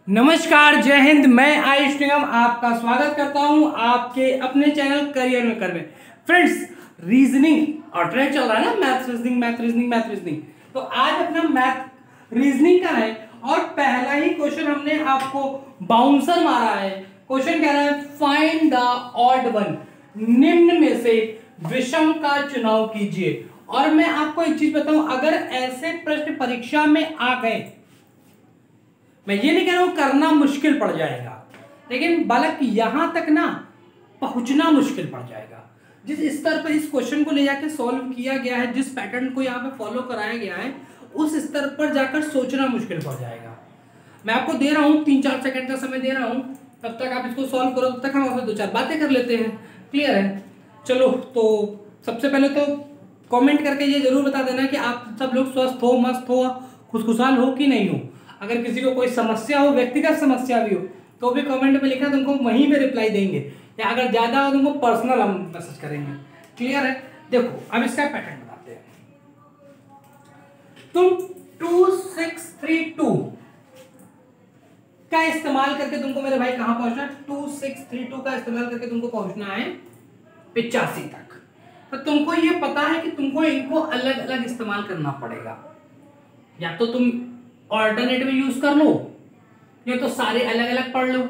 नमस्कार, जय हिंद। मैं आयुष निगम आपका स्वागत करता हूं आपके अपने चैनल करियर में कर में। फ्रेंड्स, रीजनिंग और ट्रेंड चल रहा है ना, मैथ रीजनिंग। तो आज अपना मैथ रीजनिंग का है और पहला ही क्वेश्चन हमने आपको बाउंसर मारा है। क्वेश्चन कह रहा है फाइंड द ऑड वन, निम्न में से विषम का चुनाव कीजिए। और मैं आपको एक चीज बताऊं, अगर ऐसे प्रश्न परीक्षा में आ गए, मैं ये नहीं कह रहा हूं करना मुश्किल पड़ जाएगा, लेकिन बल्कि यहां तक ना पहुंचना मुश्किल पड़ जाएगा। जिस स्तर पर इस क्वेश्चन को ले जाकर सॉल्व किया गया है, जिस पैटर्न को यहाँ पे फॉलो कराया गया है, उस स्तर पर जाकर सोचना मुश्किल पड़ जाएगा। मैं आपको दे रहा हूँ 3-4 सेकंड का समय दे रहा हूँ, तब तक आप इसको सॉल्व करो, तब तक हम आपसे 2-4 बातें कर लेते हैं। क्लियर है? चलो, तो सबसे पहले तो कॉमेंट करके ये जरूर बता देना कि आप सब लोग स्वस्थ हो, मस्त हो, खुशखुशाल हो कि नहीं हो। अगर किसी को कोई समस्या हो, व्यक्तिगत समस्या भी हो, तो भी कमेंट में लिखना, तुमको वहीं पे रिप्लाई देंगे, या अगर ज्यादा हो तुमको पर्सनल हम मैसेज करेंगे। क्लियर है? देखो, अब इसका पैटर्न बताते हैं। तुम 2632 का इस्तेमाल करके तुमको मेरे भाई कहां पहुंचना है? 2632 का इस्तेमाल करके तुमको पहुंचना है 85 तक। तो तुमको ये पता है कि तुमको इनको अलग अलग इस्तेमाल करना पड़ेगा। या तो तुम ऑल्टरनेट में यूज कर लो, या तो सारे अलग अलग पढ़ लो।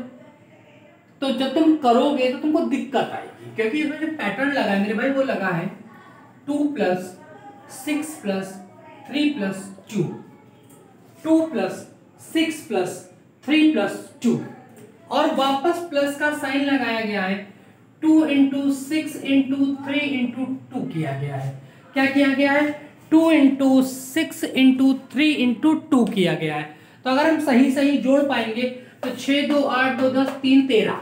तो जब तुम करोगे तो तुमको दिक्कत आएगी, क्योंकि इसमें जो पैटर्न लगा है मेरे भाई, वो लगा है 2 + 6 + 3 + 2, 2 + 6 + 3 + 2, और वापस प्लस का साइन लगाया गया है। 2 × 6 × 3 × 2 किया गया है। क्या किया गया है? 2 × 6 × 3 × 2 किया गया है। तो अगर हम सही सही जोड़ पाएंगे तो 6 × 2 = 8, 2 × 10 = 3 = 13,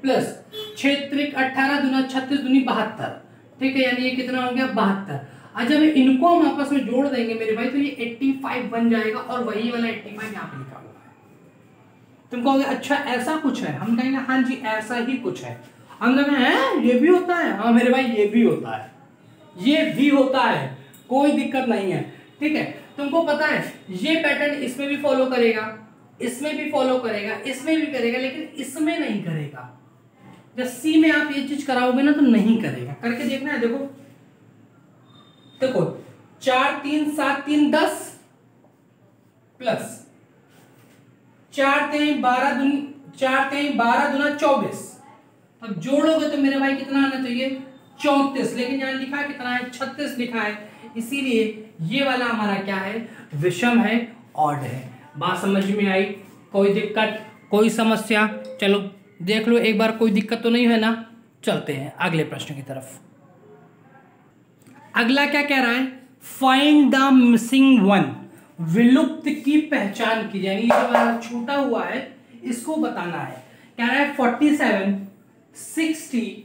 प्लस 6 × 3 = 18, 2 × 36, 2 × 72। ठीक है, यानी ये कितना हो गया? 72। और जब इनको हम आपस में जोड़ देंगे मेरे भाई, तो ये 85 बन जाएगा, और वही वाला 85 यहाँ पे लिखा हुआ है। तुम कहोगे अच्छा ऐसा कुछ है? हम कहेंगे हाँ जी ऐसा ही कुछ है। हम कहेंगे ये भी होता है? हाँ मेरे भाई, ये भी होता है, ये भी होता है, कोई दिक्कत नहीं है। ठीक है, तुमको पता है ये पैटर्न इसमें भी फॉलो करेगा, इसमें भी फॉलो करेगा, इसमें भी करेगा, लेकिन इसमें नहीं करेगा। जब सी में आप ये चीज कराओगे ना तो नहीं करेगा। करके देखना है। देखो देखो 4 3 7 3 10 प्लस 4 3 12 दूना 24। अब जोड़ोगे तो मेरे भाई कितना आना चाहिए? 34। लेकिन यहां लिखा है कितना है? 36 लिखा है। इसीलिए ये वाला हमारा क्या है? विषम है, ऑड है। बात समझ में आई? कोई दिक्कत, कोई समस्या? चलो देख लो एक बार, कोई दिक्कत तो नहीं है ना? चलते हैं अगले प्रश्न की तरफ। अगला क्या कह रहा है? फाइंड द मिसिंग वन, विलुप्त की पहचान कीजिए। यानी जो हमारा छूटा हुआ है इसको बताना है। कह रहा है 47 60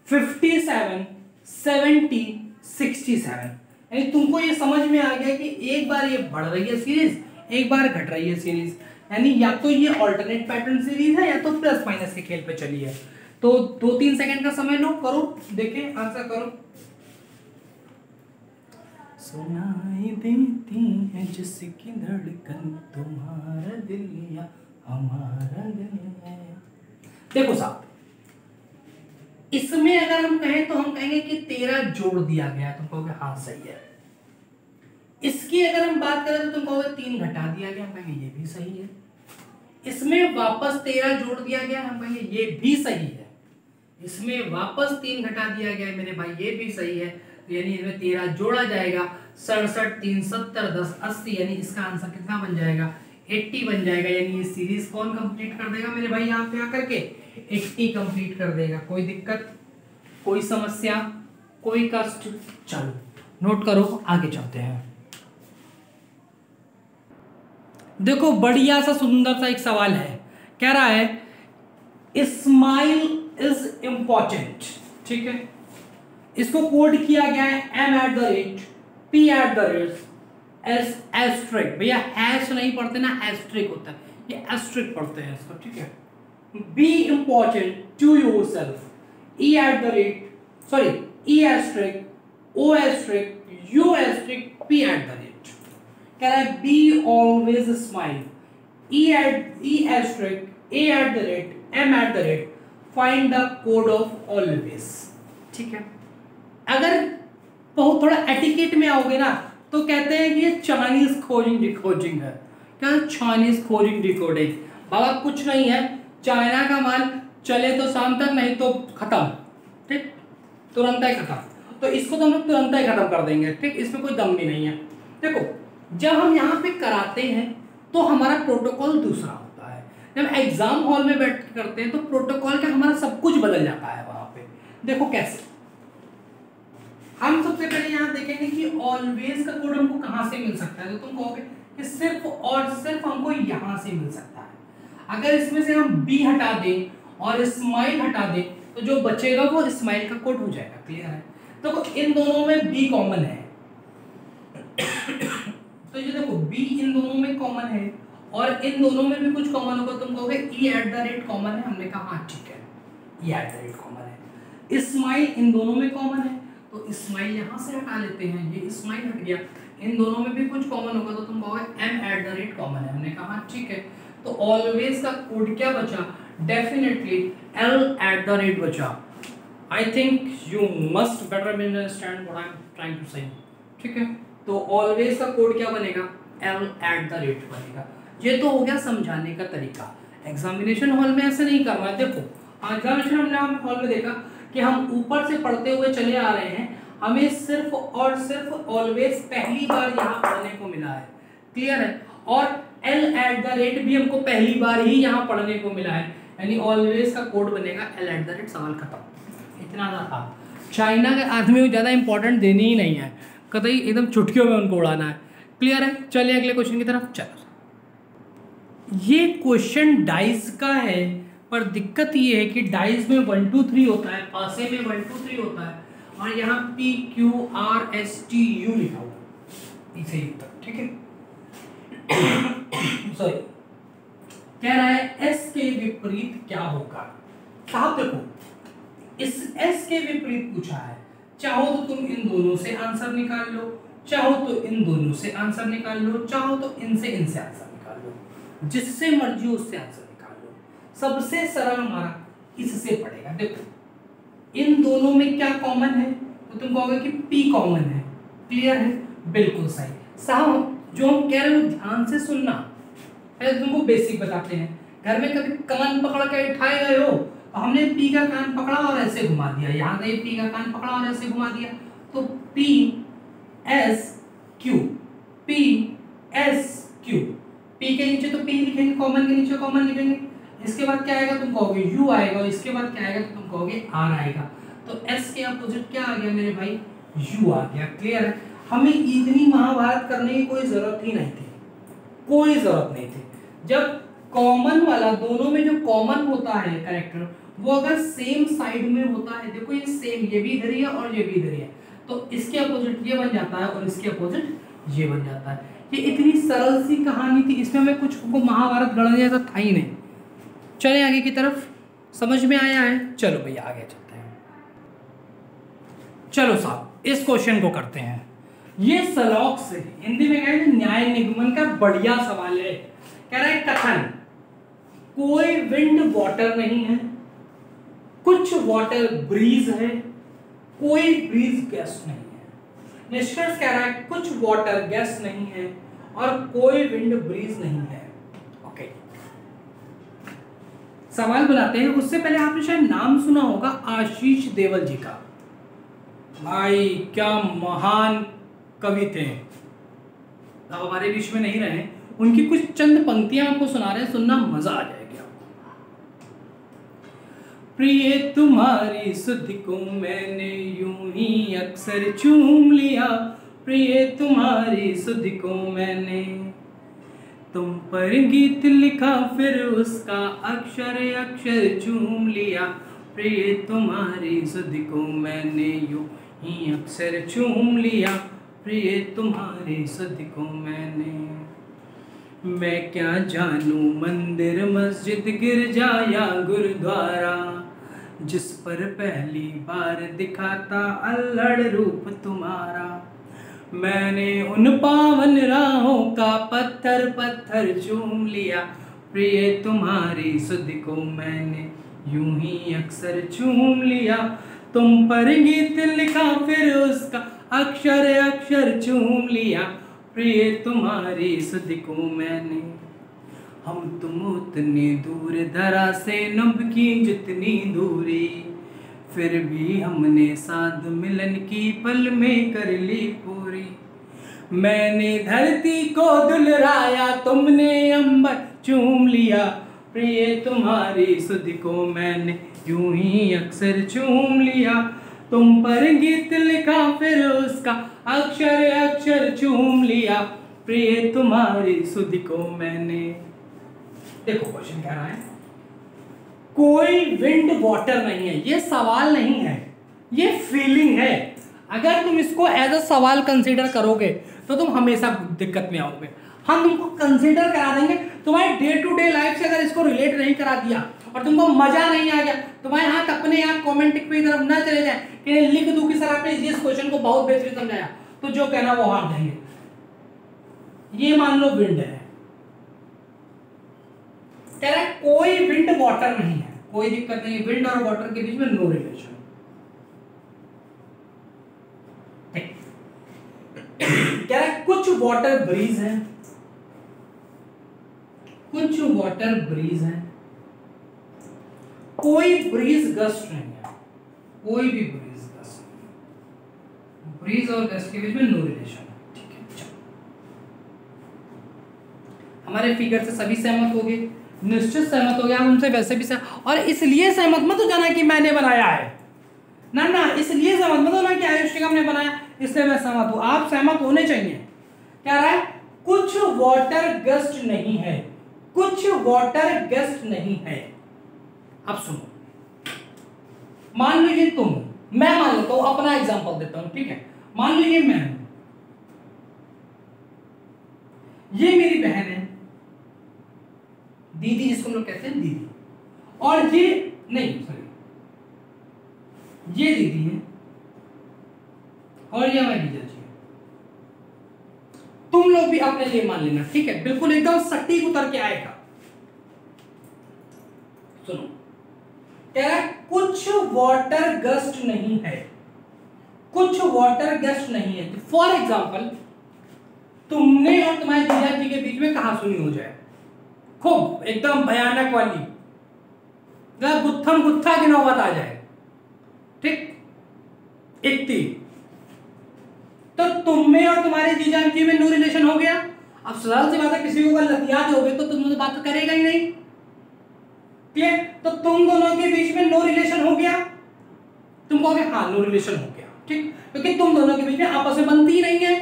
57 70 67। यानी तुमको ये समझ में आ गया कि एक बार ये बढ़ रही है सीरीज, एक बार घट रही है सीरीज। यानी या तो ये ऑल्टरनेट पैटर्न सीरीज है, या तो प्लस माइनस के खेल पे चली है। तो 2-3 सेकंड का समय लो, करो, देखें, आंसर करो। सुनाई देती है जिसकी धड़कन, तुम्हारा दिल या हमारा दिल है। देखो साहब, इसमें अगर हम कहें तो हम कहेंगे कि 13 जोड़ दिया गया, तुम कहोगे हाँ सही है। इसकी अगर हम बात करें तो तुम कहोगे 3 घटा दिया गया, हम कहेंगे ये भी सही है। इसमें वापस 13 जोड़ दिया गया, हम कहेंगे ये भी सही है। इसमें वापस 3 घटा दिया गया मेरे भाई, ये भी सही है। यानी इसमें 13 जोड़ा जाएगा, 67 3 70 10 80, यानी इसका आंसर कितना बन जाएगा? 80 बन जाएगा। यानी ये सीरीज कौन कंप्लीट कर देगा मेरे भाई? यहाँ पे आकर के 80 कंप्लीट कर देगा। कोई दिक्कत, कोई समस्या, कोई कष्ट? चलो नोट करो, आगे चलते हैं। देखो बढ़िया सा सुंदर सा एक सवाल है। कह रहा है स्माइल इज इंपॉर्टेंट। ठीक है, इसको कोड किया गया है m@, p@, एस एस्ट्रिक। भैया हैश नहीं पढ़ते ना, एस्ट्रिक होता है, ये एस्ट्रिक पढ़ते हैं इसको। ठीक है, be important to yourself, e*, o*, u*, p@। कह रहा है be always smile, E@m@, find the code of always. ठीक है, अगर बहुत थोड़ा एटिकेट में आओगे ना तो कहते हैं कि ये चाइनीज खोजिंग डिकोडिंग है। क्या चाइनीज खोजिंग डिकोडिंग? बाबा कुछ नहीं है, चाइना का माल चले तो शाम तक, नहीं तो खत्म। ठीक, तुरंत ही खत्म। तो इसको तो हम लोग तुरंत ही खत्म कर देंगे। ठीक, इसमें कोई दम भी नहीं है। देखो, जब हम यहाँ पे कराते हैं तो हमारा प्रोटोकॉल दूसरा होता है। जब एग्जाम हॉल में बैठ के करते हैं तो प्रोटोकॉल का हमारा सब कुछ बदल जाता है वहां पे। देखो कैसे, हम सबसे पहले यहाँ देखेंगे कि ऑलवेज का कोड हमको कहाँ से मिल सकता है। तो तुम कहोगे कि सिर्फ और सिर्फ हमको यहाँ से मिल सकता है। अगर इसमें से हम बी हटा दें और स्माइल हटा दें तो जो बचेगा वो स्माइल का कोड हो जाएगा। क्लियर है? तो इन दोनों में बी कॉमन है। तो ये देखो, बी इन दोनों में कॉमन है और इन दोनों में भी कुछ कॉमन होगा। तुम कहोगे E@ कॉमन है। हमने कहा हाँ ठीक है, E@ कॉमन है। स्माइल इन दोनों में कॉमन है, तो स्माइल यहाँ से हटा लेते हैं, ये स्माइल हट गया। इन दोनों में भी कुछ कॉमन होगा तो तुम कहोगे M@ कॉमन है। हमने कहा ठीक है, तो ऑलवेज का कोड क्या बचा? डेफिनेटली L@ बचा। I think you must better understand what I am trying to say. ठीक है, तो ऑलवेज का कोड क्या बनेगा? L@ बनेगा। ये तो हो गया समझाने का तरीका। एग्जामिनेशन हॉल में ऐसा नहीं करना है। देखो, एग्जामिनेशन हमने हॉल में देखा कि हम ऊपर से पढ़ते हुए चले आ रहे हैं, हमें सिर्फ और सिर्फ ऑलवेज पहली बार यहाँ पढ़ने को मिला है। क्लियर है? और L@ भी हमको पहली बार ही यहाँ पढ़ने को मिला है, यानी ऑलवेज का कोड बनेगा L@। सवाल खत्म। इतना था। चाइना के आदमी को ज़्यादा इंपॉर्टेंट देनी ही नहीं है, कतई एकदम चुटकियों में उनको उड़ाना है। क्लियर है? चलिए अगले क्वेश्चन की तरफ। चलो, ये क्वेश्चन डाइस का है, पर दिक्कत ये है कि डाइस में 1 2 3 होता है, पासे में 1 2 3 होता है और यहाँ PQRSTU लिखा हुआ इसे उत्तर। ठीक है, सॉरी, कह रहा है S के विपरीत क्या होगा। साहब देखो, इस S के विपरीत पूछा है, चाहो तो तुम इन दोनों से आंसर निकाल लो, चाहो तो इन दोनों से आंसर निकाल लो, चाहो तो इनसे आंसर निकाल लो, जिससे मर्जी उससे आंसर निकाल लो। सबसे सरल हमारा इससे पड़ेगा। देखो, इन दोनों में क्या कॉमन है? तो तुम कहोगे कि P कॉमन है। क्लियर है? बिल्कुल सही। साहब जो हम कह रहे हो ध्यान से सुनना, पहले तुमको बेसिक बताते हैं। घर में कभी कान पकड़ के उठाए गए हो, हमने P का कान पकड़ा और ऐसे घुमा दिया, यहाँ से P का कान पकड़ा और ऐसे घुमा दिया, तो PSQ, PSQ। P के नीचे तो P लिखेंगे, कॉमन के नीचे कॉमन लिखेंगे। इसके बाद क्या आएगा? तुम कहोगे U आएगा, और इसके बाद क्या आएगा? तो तुम कहोगे R आएगा। तो S के अपोजिट क्या आ गया मेरे भाई? U आ गया। क्लियर है? हमें इतनी महाभारत करने की कोई जरूरत ही नहीं थी, कोई जरूरत नहीं थी। जब कॉमन वाला, दोनों में जो कॉमन होता है कैरेक्टर, वो अगर सेम साइड में होता है, देखो ये सेम, ये भी इधर ही है और ये भी इधर ही है, तो इसके अपोजिट ये बन जाता है और इसके अपोजिट ये बन जाता है। ये इतनी सरल सी कहानी थी, इसमें हमें कुछ को महाभारत गढ़ने जैसा था ही नहीं। चले आगे की तरफ, समझ में आया है? चलो भैया आगे चलते हैं। चलो साहब, इस क्वेश्चन को करते हैं। ये सलॉक से हिंदी में कहें न्याय निगमन का बढ़िया सवाल है। कह रहा है कथन, कोई विंड वाटर नहीं है, कुछ वाटर ब्रीज है, कोई ब्रीज गैस नहीं है। निष्कर्ष कह रहा है कुछ वाटर गैस नहीं है और कोई विंड ब्रीज नहीं है। ओके, सवाल बनाते हैं। उससे पहले आपने शायद नाम सुना होगा आशीष देवल जी का। भाई क्या महान कवि थे, अब हमारे बीच में नहीं रहे। उनकी कुछ चंद पंक्तियां आपको सुना रहे हैं, सुनना मजा आ जाएगा। प्रिय तुम्हारी सुध को मैंने यूं ही अक्सर चूम लिया, प्रिय तुम्हारी सुध को मैंने तुम पर गीत लिखा, फिर उसका अक्षर अक्षर चूम लिया, प्रिय तुम्हारी सुध को मैंने यूं ही अक्सर चूम लिया, प्रिय तुम्हारी सुध को मैंने। मैं क्या जानूं मंदिर मस्जिद गिरजा या गुरुद्वारा, जिस पर पहली बार दिखाता अल्हड़ रूप तुम्हारा, मैंने उन पावन राहों का पत्थर पत्थर चूम लिया, प्रिय तुम्हारी सुध को मैंने यूं ही अक्सर चूम लिया। तुम पर गीत लिखा फिर उसका अक्षर अक्षर चूम लिया, प्रिय तुम्हारी सुध को मैंने। हम तुम उतनी दूर धरा से नभ की जितनी दूरी, फिर भी हमने साथ मिलन की पल में कर ली पूरी। मैंने धरती को दुलराया, तुमने अंबर चूम लिया, प्रिय तुम्हारी सुध को मैंने यूं ही अक्सर चूम लिया। तुम पर गीत लिखा फिर उसका अक्षर अक्षर चूम लिया, प्रिय तुम्हारी सुध को मैंने। देखो क्वेश्चन कह रहा है, कोई विंड वाटर नहीं है। ये सवाल नहीं है, ये फीलिंग है। अगर तुम इसको एज अ सवाल कंसीडर करोगे तो तुम हमेशा दिक्कत में आओगे। हम तुमको कंसीडर करा देंगे, तुम्हारे डे टू डे लाइफ से अगर इसको रिलेट नहीं करा दिया और तुमको मजा नहीं आ गया, तुम्हारे हाथ अपने आप कमेंट पे तरफ ना चले जाए कि लिख दूं कि सर आपने इस क्वेश्चन को बहुत बेहतरीन समझाया, तो जो कहना वो हार देंगे। ये मान लो विंड है, कह रहा है कोई विंड वाटर नहीं है, कोई दिक्कत नहीं, विंड और वाटर के बीच में नो रिलेशन। कह रहा है कुछ वाटर ब्रीज है, कुछ वाटर ब्रीज है, कोई ब्रीज गस्ट नहीं है, कोई भी ब्रीज गस्ट नहीं। ब्रीज और गस्ट के बीच में नो रिलेशन है। ठीक है, चलो हमारे फिगर से सभी सहमत हो गए, निश्चित सहमत हो गया। हम उनसे वैसे भी सहमत, और इसलिए सहमत मत हो जाना कि मैंने बनाया है, ना ना, इसलिए सहमत मत होना कि आयुष निगम ने बनाया इसलिए मैं सहमत हूं। आप सहमत होने चाहिए। क्या रहा है, कुछ वाटर गस्ट नहीं है, कुछ वाटर गस्ट नहीं है। अब सुनो, मान लीजिए तुम, मैं मान लेता हूं, अपना एग्जांपल देता हूं, ठीक है। मान लीजिए मैं हूं, ये मेरी बहन है, दीदी जिसको हम लोग कहते हैं दीदी, और ये नहीं सॉरी, ये दीदी है और ये हमारी जीजा जी है। तुम लोग भी अपने लिए मान लेना, ठीक है, बिल्कुल एकदम सटीक उतर के आएगा। सुनो, कह रहा है कुछ वाटर गस्ट नहीं है, कुछ वाटर गस्ट नहीं है। फॉर एग्जाम्पल, तुमने और तुम्हारे जीजा जी के बीच में कहासुनी हो जाए, खूब एकदम भयानक वाली, गुत्थम गुत्था की नौबत आ जाए, ठीक, इतनी, तो तुम में और तुम्हारे जीजा जी में नो रिलेशन हो गया। अब सरल सी बात है, किसी को लतिया दोगे तो तुम बात तो करेगा ही नहीं, क्लियर। तो तुम दोनों के बीच में नो रिलेशन हो गया, तुम कहोगे हाँ नो रिलेशन हो गया, ठीक, क्योंकि तुम दोनों के बीच में आपस में बनती ही नहीं है,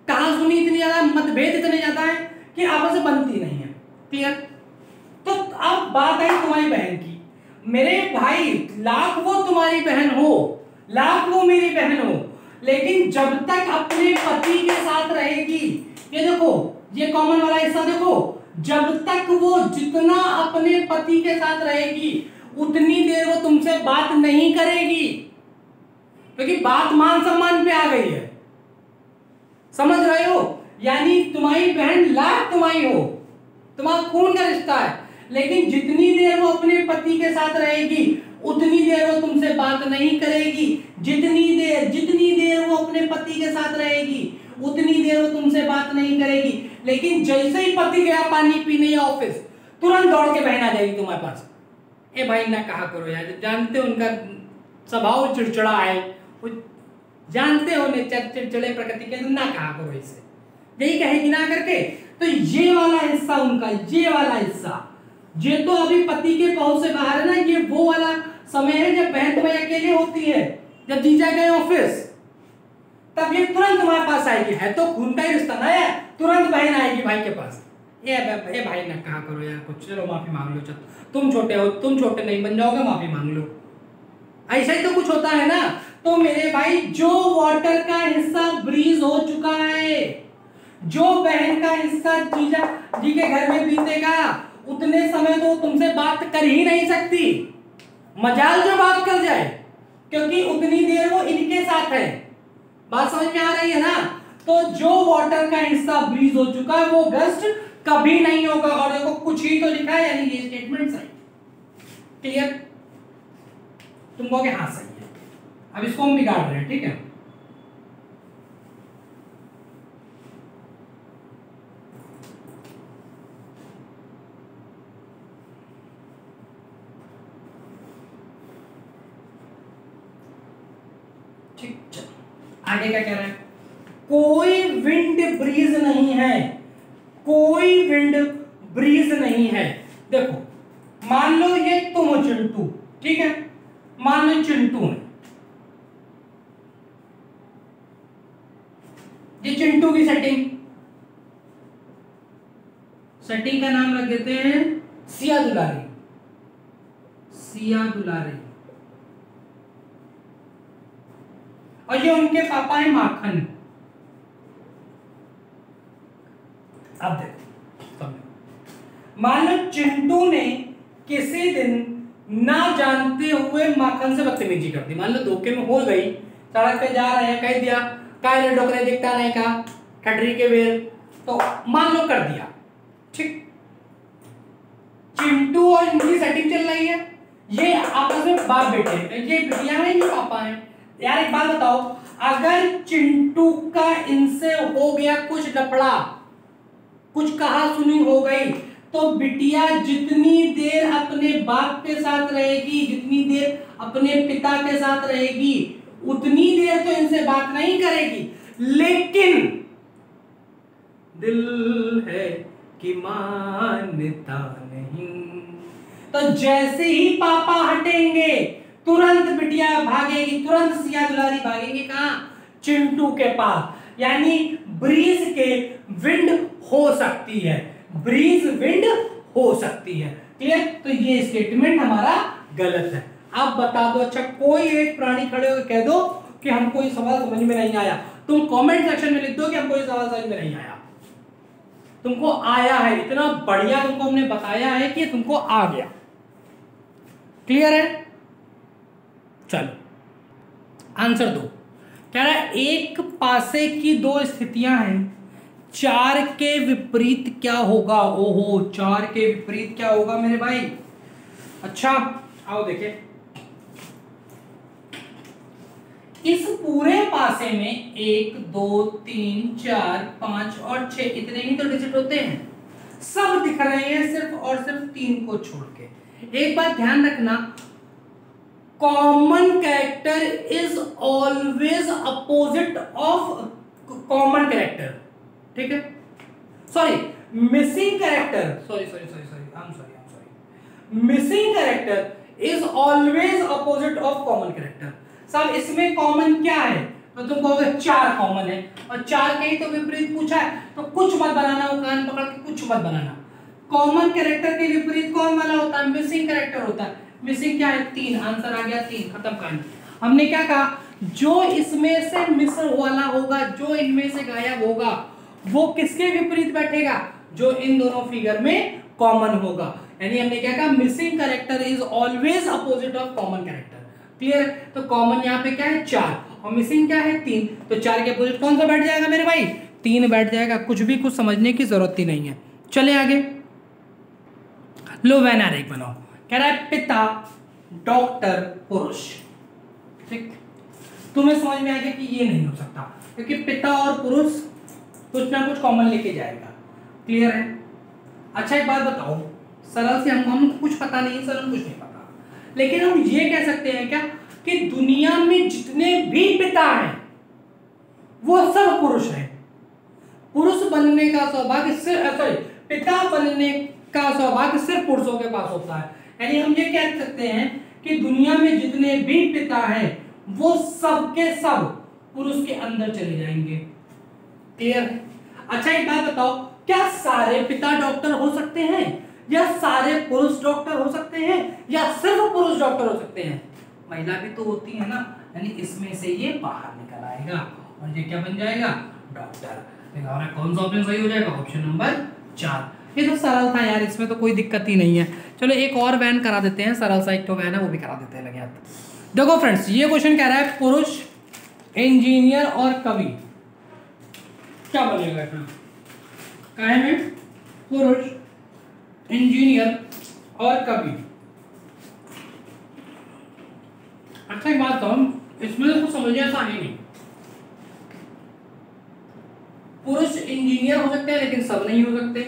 कहासुनी इतनी ज्यादा, मतभेद इतने ज्यादा है कि आपस में बनती नहीं है, क्लियर। तो अब बात आई तुम्हारी बहन की, मेरे भाई लाख वो तुम्हारी बहन हो, लाख वो मेरी बहन हो, लेकिन जब तक अपने पति के साथ रहेगी, ये देखो ये कॉमन वाला हिस्सा देखो, जब तक वो जितना अपने पति के साथ रहेगी उतनी देर वो तुमसे बात नहीं करेगी, क्योंकि बात मान सम्मान पे आ गई है, समझ रहे हो। यानी तुम्हारी बहन लाख तुम्हारी हो, तुम्हारा खून का रिश्ता है, लेकिन जितनी देर वो अपने पति के साथ रहेगी उतनी देर वो तुमसे बात नहीं करेगी, जितनी देर वो अपने पति के साथ रहेगी उतनी देर वो तुमसे बात नहीं करेगी। लेकिन जैसे ही पति गया पानी पीने या ऑफिस, तुरंत दौड़ के बहन आ जाएगी तुम्हारे पास, ए भाई ना कहा करो यार, जानते हो उनका स्वभाव चिड़चिड़ा है, जानते हो नेचर चिड़चिड़े प्रकृति के, ना कहा करो इसे, यही कहेगी ना करके। तो ये वाला हिस्सा उनका, ये वाला हिस्सा, ये तो अभी पति के पहुंच से बाहर है ना, ये वो वाला समय है जब बहन तुम्हारी अकेले होती है, जब जीजा गए ऑफिस तब ये तुरंत तुम्हारे पास आएगी, है तो खून का ही रिश्ता ना है, तुरंत बहन आएगी भाई के पास, ए भाई ना कहा करो यार कुछ, चलो माफी मांग लो, चलो तुम छोटे हो, तुम छोटे नहीं बन जाओगे, माफी मांग लो, ऐसा ही तो कुछ होता है ना। तो मेरे भाई जो वाटर का हिस्सा ब्रीज हो चुका है, जो बहन का हिस्सा जीजा जी के घर में बीतेगा, उतने समय तो तुमसे बात कर ही नहीं सकती, मजाल जो बात कर जाए, क्योंकि उतनी देर वो इनके साथ है। बात समझ में आ रही है ना। तो जो वाटर का हिस्सा ब्रीज हो चुका है वो गस्ट कभी नहीं होगा। और देखो कुछ ही तो लिखा है, यानी ये स्टेटमेंट सही। क्लियर? तुम कहोगे हाँ सही है। अब इसको हम बिगाड़ रहे हैं, ठीक है। ठीक, चलो आगे क्या कह रहा है? कोई विंड ब्रीज नहीं है, कोई विंड ब्रीज नहीं है। देखो मान लो ये तुम हो चिंटू, ठीक है, मान लो चिंटू है, ये चिंटू की सेटिंग का नाम रख देते हैं सिया दुलारी। सिया दुलारी। और ये उनके पापा है माखन। अब देखो मान लो चिंटू ने किसी दिन ना जानते हुए माखन से बदतमीजी कर दी। मान लो धोखे में हो गई, सड़क पे जा रहे हैं, कह दिया काय डोकरे दिखता नहीं का ठटरी के बेर, तो मान लो कर दिया, ठीक। चिंटू और इनकी सेटिंग चल रही है, ये आपस में बाप बेटे, ये बिटिया है, ये पापा है। यार एक बात बताओ, अगर चिंटू का इनसे हो गया कुछ लफड़ा, कुछ कहा सुनी हो गई, तो बिटिया जितनी देर अपने बाप के साथ रहेगी, जितनी देर अपने पिता के साथ रहेगी, उतनी देर तो इनसे बात नहीं करेगी। लेकिन दिल है कि मानता नहीं, तो जैसे ही पापा हटेंगे तुरंत बिटिया भागेगी, तुरंत सिया दुलारी भागेंगे कहां? चिंटू के पास। यानी ब्रीज के विंड हो सकती है, ब्रीज विंड हो सकती है। क्लियर? तो ये स्टेटमेंट हमारा गलत है। आप बता दो, अच्छा कोई एक प्राणी खड़े होकर कह दो कि हमको ये सवाल समझ में नहीं आया। तुम कमेंट सेक्शन में लिख दो कि हमको ये सवाल समझ में नहीं आया। तुमको आया है, इतना बढ़िया तुमको हमने बताया है कि तुमको आ गया। क्लियर है? चलो आंसर दो। कह रहा है एक पासे की दो स्थितियां हैं, चार के विपरीत क्या होगा? ओहो, चार के विपरीत क्या होगा मेरे भाई? अच्छा आओ देखें। इस पूरे पासे में 1 2 3 4 5 और 6 इतने ही तो डिजिट होते हैं, सब दिख रहे हैं सिर्फ और सिर्फ 3 को छोड़ के। एक बात ध्यान रखना, common character is always opposite of common character, ठीक है? Sorry, missing character, sorry missing character is always opposite of common character. सब इसमें कॉमन क्या है? तो तुम कहोगे 4 कॉमन है, और 4 के ही तो विपरीत पूछा है, तो कुछ मत बनाना, वो कान पकड़ के कुछ मत बनाना। कॉमन कैरेक्टर के विपरीत कौन वाला होता है? मिसिंग कैरेक्टर होता है। मिसिंग क्या है? 3। आंसर आ गया 3, खत्म कहानी। हमने क्या कहा? जो इसमें से मिस वाला होगा, जो इनमें से गायब होगा, वो किसके विपरीत बैठेगा? जो इन दोनों फिगर में कॉमन होगा। यानी हमने क्या कहा? Missing character is always opposite of common character. Clear? तो कॉमन यहाँ पे क्या है? 4, और मिसिंग क्या है? 3। तो 4 के अपोजिट कौन सा बैठ जाएगा मेरे भाई? 3 बैठ जाएगा। कुछ भी कुछ समझने की जरूरत ही नहीं है। चले आगे। लो वैन आरेख बनाओ। कह रहा है पिता, डॉक्टर, पुरुष। ठीक, तुम्हें समझ में आ गया कि ये नहीं हो सकता, क्योंकि पिता और पुरुष कुछ ना कुछ कॉमन लेके जाएगा। क्लियर है? अच्छा एक बात बताओ, सरल से हमको कुछ पता नहीं, सरल कुछ नहीं पता, लेकिन हम ये कह सकते हैं क्या कि दुनिया में जितने भी पिता हैं वो सब पुरुष हैं। पुरुष बनने का सौभाग्य सिर्फ, पिता बनने का सौभाग्य सिर्फ पुरुषों के पास होता है। यानी हम ये कह सकते हैं कि दुनिया में जितने भी पिता हैं वो सब के सब पुरुष के अंदर चले जाएंगे। क्लियर? अच्छा एक बात बताओ, क्या सारे पिता डॉक्टर हो सकते हैं, या सारे पुरुष डॉक्टर हो सकते हैं, या सिर्फ पुरुष डॉक्टर हो सकते हैं? महिला भी तो होती है ना। यानी इसमें से ये बाहर निकल आएगा और ये क्या बन जाएगा? डॉक्टर। हमारा कौन सा ऑप्शन सही हो जाएगा? Option number 4। ये तो सरल था यार, इसमें तो कोई दिक्कत ही नहीं है। चलो एक और वैन करा देते हैं, सरल सा एक तो वैन है वो भी करा देते हैं, लगे हाथ। देखो फ्रेंड्स, ये क्वेश्चन कह रहा है पुरुष, इंजीनियर और कवि। क्या बनेगा इसमें? काहे में पुरुष, इंजीनियर और कवि। अच्छा एक बात कहूं, इसमें तो कुछ समझिए ऐसा है नहीं। पुरुष इंजीनियर हो सकते हैं लेकिन सब नहीं हो सकते,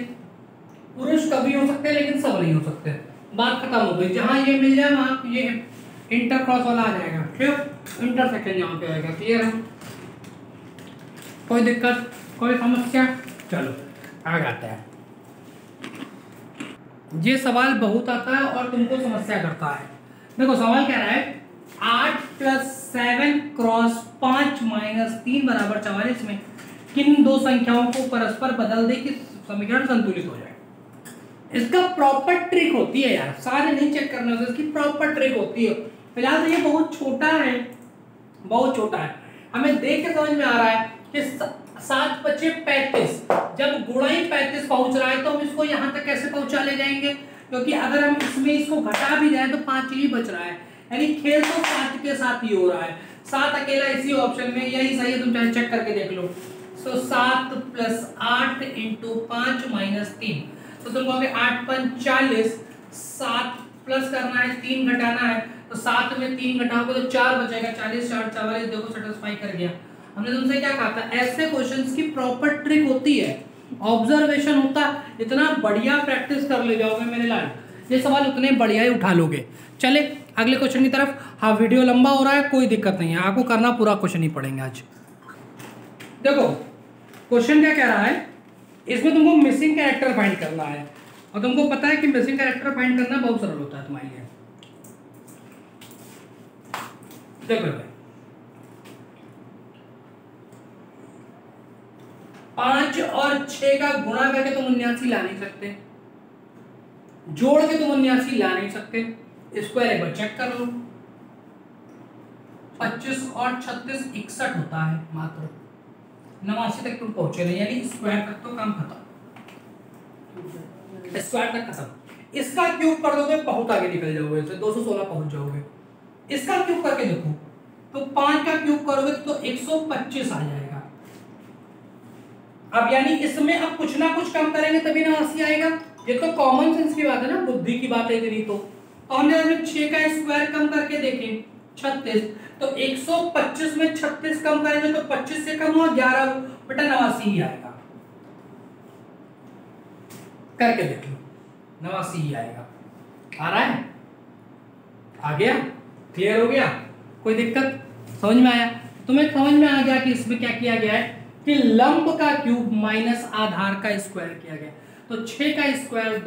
पुरुष कवि हो सकते हैं लेकिन सब नहीं हो सकते। बात खत्म हो गई। जहां ये मिल जाए वहां ये इंटर क्रॉस वाला आ जाएगा, ठीक, इंटरसेक्शन यहाँ पे आएगा। क्लियर है? कोई दिक्कत, कोई समस्या? चलो आगे आते हैं। ये सवाल बहुत आता है और तुमको समस्या करता है। देखो सवाल कह रहा है 8 + 7 क्रॉस 5 - 3 = 44 में किन दो संख्याओं को परस्पर बदल दे कि समीकरण संतुलित हो जाए। इसका प्रॉपर ट्रिक होती है यार, सारे नहीं चेक करने होते, इसकी प्रॉपर ट्रिक होती है। फिलहाल तो ये बहुत छोटा है, बहुत छोटा है। हमें देख के समझ में आ रहा है कि 7 × 5 = 35। जब गुणा ही 35 पहुंच रहा है तो हम इसको यहाँ तक कैसे पहुंचा ले जाएंगे? क्योंकि अगर हम इसमें इसको घटा भी जाए तो 5 ही बच रहा है, यानी खेल तो 7 के साथ ही हो रहा है। 7 अकेला इसी ऑप्शन में, यही सही है, तुम चाहे चेक करके देख लो। सो 7 + 8 × 5 - 3, तो तुम कहोगे 8 × 5 = 40, 7 प्लस करना है 3 घटाना है, तो 7 में 3 घटाओगे तो 4 बचेगा। 40 × 4 = 44, देखो सेटिस्फाई कर गया। हमने तुमसे क्या कहा था, ऐसे क्वेश्चंस की प्रॉपर ट्रिक होती है, ऑब्जर्वेशन होता। इतना बढ़िया प्रैक्टिस कर ले जाओगे मेरे लाल, ये सवाल उतने बढ़िया ही उठा लोगे। चले अगले क्वेश्चन की तरफ। हाँ वीडियो लंबा हो रहा है, कोई दिक्कत नहीं है, आपको करना पूरा क्वेश्चन ही पड़ेंगे आज। देखो क्वेश्चन क्या कह रहा है, इसमें तुमको मिसिंग कैरेक्टर फाइंड करना है, और तुमको पता है कि मिसिंग कैरेक्टर फाइंड करना बहुत सरल होता है तुम्हारे लिए। देखो भाई 5 और 6 का गुणा करके तुम 79 ला नहीं सकते, जोड़ के तुम 79 ला नहीं सकते। स्क्वायर एक बार चेक कर लो, 25 और 36 61 होता है मात्र। 89 तक तुम पहुंचे नहीं, यानी स्क्वायर तक तो काम खत्म, स्क्वायर तक खत्म। इसका क्यूब कर दोगे बहुत आगे निकल जाओगे, 216 पहुंच जाओगे। इसका क्यूब करके देखो तो 5 का क्यूब करोगे तो 125 आ जाएगा। अब यानी इसमें अब कुछ ना कुछ कम करेंगे तभी 89 आएगा। ये तो कॉमन सेंस की बात है ना, बुद्धि की बात है इतनी। तो हमने 6 का स्क्वायर कम करके देखें 36, तो 125 में 36 कम करेंगे तो 25 से कम हुआ 11 बटा 89 ही आएगा। करके देख लो 89 ही आएगा। आ रहा है? आ गया? क्लियर हो गया? कोई दिक्कत? समझ में आया? तुम्हें समझ में आ गया कि इसमें क्या किया गया है कि लंब का क्यूब माइनस आधार का स्क्वायर किया गया। तो 6 का स्क्वायर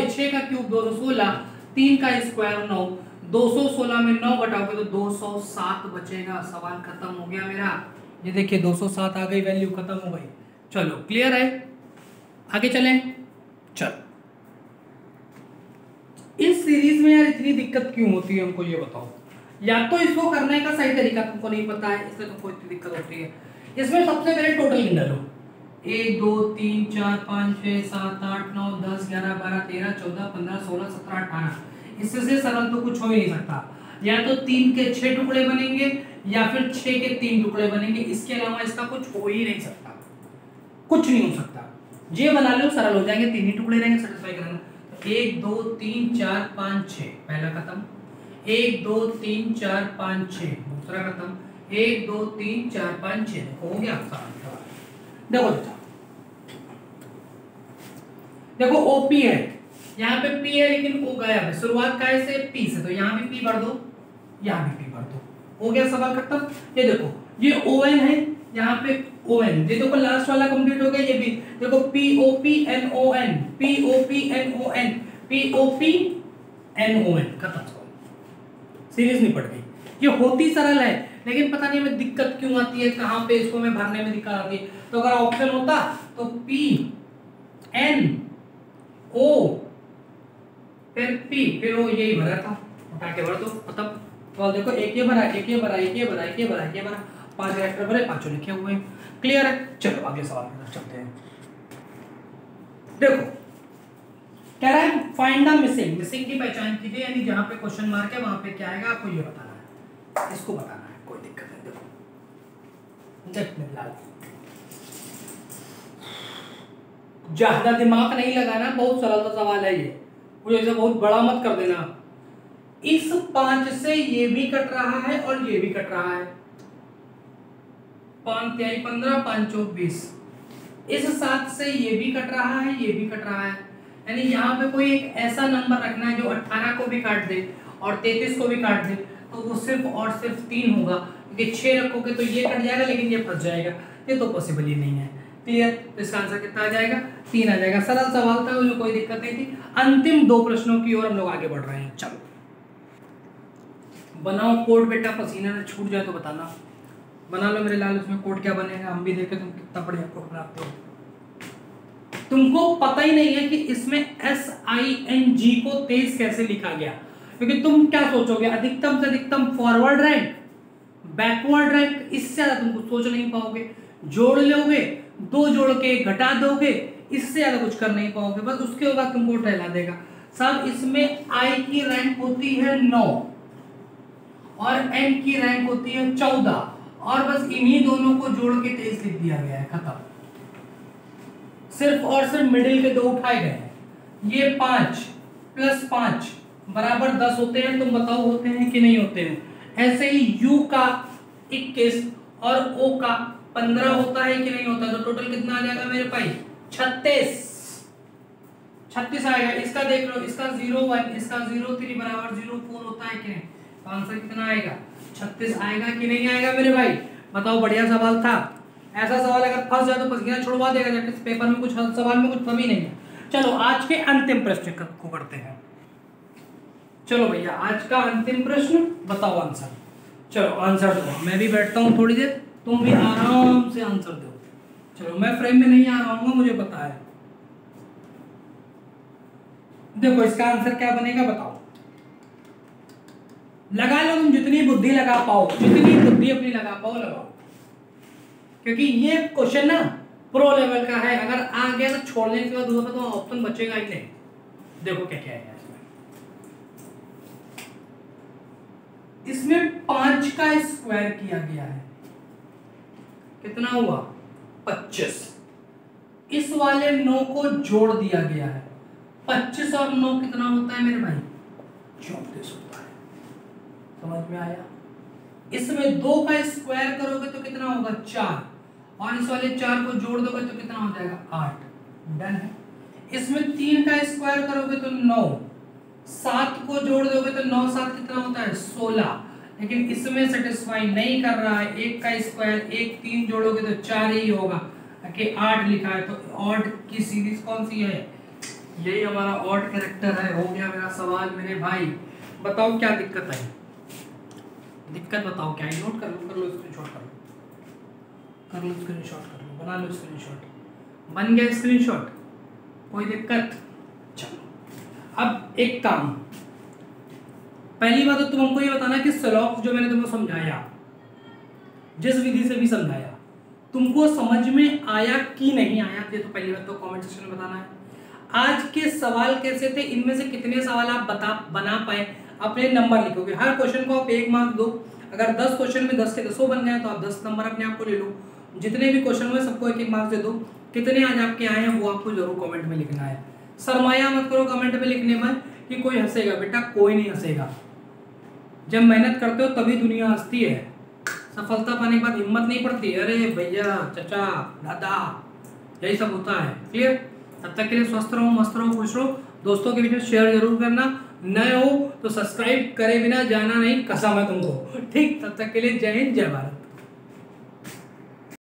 6 का क्यूब 216, 3 का स्क्वायर 9, 216 में 9 घटाओगे तो 207 बचेगा। सवाल खत्म हो गया मेरा। ये देखिए 207 आ गई, वैल्यू खत्म हो गई। चलो क्लियर है? आगे चलें। चलो इस सीरीज में यार इतनी दिक्कत क्यों होती है हमको ये बताओ। या तो इसको करने का सही तरीका तुमको नहीं पता है, इसलिए तुमको इतनी दिक्कत होती है। इसमें सबसे पहले टोटल गिन लो, 1 2 3 4 5 6 7 8 9 10 11 12 13 14 15 16 17 18। इससे से सरल तो कुछ हो ही नहीं सकता। या तो 3 के 6 टुकड़े बनेंगे या फिर 6 के 3 टुकड़े बनेंगे, इसके अलावा इसका कुछ हो ही नहीं सकता, कुछ नहीं हो सकता। ये बना लो सरल हो जाएंगे, 3 ही टुकड़े रहेंगे, सेटिस्फाई करना। 1 2 3 4 5 6 पहला खत्म, 1 2 3 4 5 6 दूसरा खत्म, 1 2 3 4 5 6 हो गया सवाल। देखो देखो ओपी है, यहाँ पे पी है लेकिन ओ गया है, शुरुआत का से पी से, तो यहाँ भी पी भर दो, यहाँ भी पी भर दो, हो गया सवाल खत्म। ये देखो ये ओएन है, यहाँ पे ओएन, ये देखो लास्ट वाला कंप्लीट हो गया। ये भी देखो P O P N O N, P O P N O N, P O P N O N, खत्म। सीरीज नहीं पड़ गई। ये होती सरल है लेकिन पता नहीं हमें दिक्कत क्यों आती है, कहाँ पे इसको हमें भरने में दिक्कत आती है। तो अगर ऑप्शन होता तो पी एन ओ फिर पी फिर ओ, यही भरा था, उठा के भर दो खत्म। तो देखो एक ये भरा, एक ये भरा, एक ये भरा, एक ये भरा, एक ये भरा, 5 कैरेक्टर भरे, 5 लिखे हुए हैं। क्लियर है? चलो अगले सवाल की तरफ चलते हैं। देखो कह रहा है फाइंड द मिसिंग, मिसिंग की पहचान कीजिए, यानी जहां पे क्वेश्चन मार्क है वहां पे क्या आएगा आपको ये बताना है, इसको बताना है, कोई दिक्कत नहीं। देखो देख लाल ज्यादा दिमाग नहीं लगाना, बहुत सरल सा सवाल है ये, मुझे ऐसा बहुत बड़ा मत कर देना। इस 5 से ये भी कट रहा है और ये भी कट रहा है, 5 तिहाई 15, 5 चौक 20। इस 7 से ये भी कट रहा है, ये भी कट रहा है, यानी यहाँ पे कोई एक ऐसा नंबर रखना है जो 18 को भी काट दे और 33 को भी काट दे, तो वो सिर्फ और सिर्फ 3 होगा, क्योंकि 6 रखोगे तो ये कट जाएगा लेकिन ये फंस जाएगा, ये तो पॉसिबल ही नहीं है। क्लियर? तो इसका आंसर कितना आ जाएगा? 3 आ जाएगा। सरल सवाल था, मुझे कोई दिक्कत नहीं थी। अंतिम 2 प्रश्नों की ओर हम लोग आगे बढ़ रहे हैं। चलो बनाओ कोड बेटा, पसीना ना छूट जाए तो बताना। बना लो मेरे लाल, उसमें कोड क्या बनेगा, हम भी देखें तुम कितना बढ़िया कोड बनाते हो। तुमको पता ही नहीं है कि इसमें SING को तेज कैसे लिखा गया, क्योंकि तुम क्या सोचोगे, अधिकतम से अधिकतम फॉरवर्ड रैंक, बैकवर्ड रैंक, इससे ज्यादा तुमको सोच नहीं पाओगे। जोड़ लोगे, 2 जोड़ के घटा दोगे, इससे ज्यादा कुछ कर नहीं पाओगे, बस उसके बाद तुमको टहला देगा। साहब इसमें I की रैंक होती है 9 और N की रैंक होती है 14, और बस इन्हीं दोनों को जोड़ के 23 लिख दिया गया है, खत्म। सिर्फ और सिर्फ मिडिल के 2 उठाए गए हैं। ये 5 + 5 बराबर 10 होते हैं, तुम बताओ होते हैं कि नहीं होते हैं? ऐसे ही U का 21 और O का 15 होता है कि नहीं होता? तो टोटल कितना आ जाएगा मेरे भाई? 36 आएगा। इसका देख लो, इसका 01, इसका 03 बराबर 04 होता है कि नहीं? तो आंसर कितना आएगा? 36 आएगा कि नहीं आएगा मेरे भाई? बताओ, बढ़िया सवाल था। ऐसा सवाल अगर फंस जाए तो पसीना छुड़वा देगा जाके, पेपर में कुछ सवाल में कुछ कमी नहीं है। चलो आज के अंतिम प्रश्न को करते हैं। चलो भैया, आज का अंतिम प्रश्न, बताओ आंसर। चलो आंसर दो, मैं भी बैठता हूँ थोड़ी देर, तुम भी आराम से आंसर दो। चलो मैं फ्रेम में नहीं आ रहा हूँ, मुझे पता है। देखो इसका आंसर क्या बनेगा, बताओ। लगा लो, तुम जितनी बुद्धि लगा पाओ, जितनी बुद्धि अपनी लगा पाओ लगाओ, क्योंकि ये क्वेश्चन ना प्रो लेवल का है। अगर आ गया तो छोड़ने के बाद दूसरा तो ऑप्शन बचेगा ही नहीं। देखो क्या क्या है इसमें 5 का स्क्वायर किया गया है, कितना हुआ? 25। इस वाले 9 को जोड़ दिया गया है, 25 और 9 कितना होता है मेरे भाई? 34 होता है। समझ में आया? इसमें 2 का स्क्वायर करोगे तो कितना होगा? 4, और इस वाले 4 को जोड़ दोगे तो कितना हो जाएगा? 8। डन है। इसमें 3 का स्क्वायर करोगे तो 9, 7 को जोड़ दोगे तो 9 7 कितना होता है? 16। लेकिन इसमें सेटिस्फाई नहीं कर रहा है। 1 का स्क्वायर 1 3 जोड़ोगे तो 4 ही होगा, कि 8 लिखा है। तो ऑड की सीरीज कौन सी है? यही हमारा ऑड कैरेक्टर है। हो गया मेरा सवाल मेरे भाई। बताओ क्या दिक्कत है? दिक्कत बताओ क्या है? नोट कर लो, स्क्रीनशॉट कर लो, स्क्रीनशॉट कर लो, बना लो स्क्रीनशॉट। बन गया स्क्रीनशॉट? कोई दिक्कत? चलो अब एक काम, पहली बात तो तुम हमको ये बताना कि स्लॉक्स जो मैंने तुमको समझाया, जिस विधि से भी समझाया, तुमको समझ में आया कि नहीं आया? ये तो पहली बात तो कमेंट सेक्शन में बताना है। आज के सवाल कैसे थे, इनमें से कितने सवाल आप बना पाए, अपने नंबर लिखोगे। हर क्वेश्चन को आप 1 मार्क दो। अगर 10 क्वेश्चन में 10 के 10 बन गए तो आप 10 नंबर अपने आप को ले लो। जितने भी क्वेश्चन हुए सबको 1-1 मार्क्स दे दो। कितने आज आपके आए हैं वो आपको जरूर कमेंट में लिखना है। सरमाया मत करो कमेंट में लिखने में कि कोई हंसेगा। बेटा कोई नहीं हंसेगा। जब मेहनत करते हो तभी दुनिया हंसती है। सफलता पाने के बाद हिम्मत नहीं पड़ती, अरे भैया चाचा दादा, यही सब होता है। क्लियर? तब तक के लिए स्वस्थ रहो, मस्त रहो, खुश रहो। दोस्तों के बीच में शेयर जरूर करना। नए हो तो सब्सक्राइब करे बिना जाना नहीं, कसम है तुमको। ठीक, तब तक के लिए जय हिंद, जय भारत।